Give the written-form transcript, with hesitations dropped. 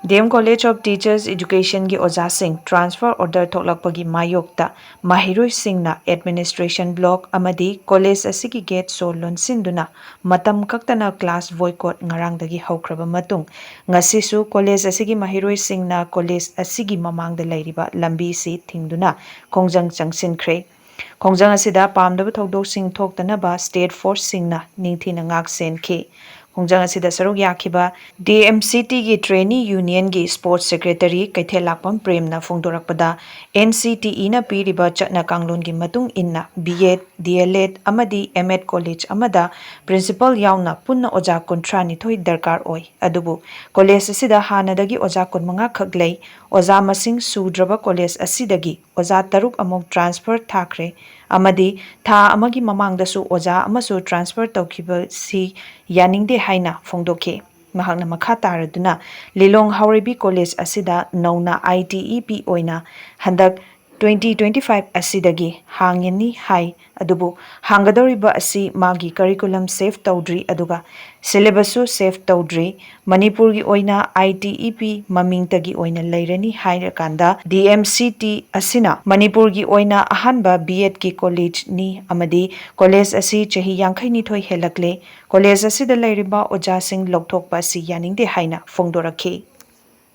DM College of Teachers Education gi Ojasing transfer order thoklakpagi mayokta maheiroi administration block amadi college asigi gate so lonsinduna matam kaktana class boycott ngarangdagi haukraba matung ngasisu college asigi maheiroi college asigi mamangda leiriba lambi si thingduna khongjang changsinkhre khongjang asida pamdaba thokdoksing thoktanaba state force singna ningthina ngak senki khongjang asida saruk yakhiba DMCT gi trainee union gi sports secretary kaithelakpam premna phongdorakpada NCTE na piriba chatna kanglon gi matung inna B.Ed DLEd amadi M.Ed college amada principal yauna punna oja kontra ni thoi darkar oi adubu college asida hanadagi oja konmanga khaglei oja masing sudraba college asidagi oja taruk amok transfer thakre amadi tha amagi mamangdasu oja amasu transfer tawkiba si yaningde haina phongdokhe mahakna makha taraduna lilong hauribi college asida nauna ITEP oina handak 2025 asidagi hangini hai adubu hangadoriba asi magi curriculum safe tawdri aduga syllabusu safe tawdri manipur gi oina ITEP mamingtagi oina leirani hairakanda DMCT asina manipur gi oina ahanba B.Ed ki college ni amadi college asi chahi yangkhai ni thoi helakle college asida leiriba Ojasing lokthokpa asi yaningde haina phongdorakhe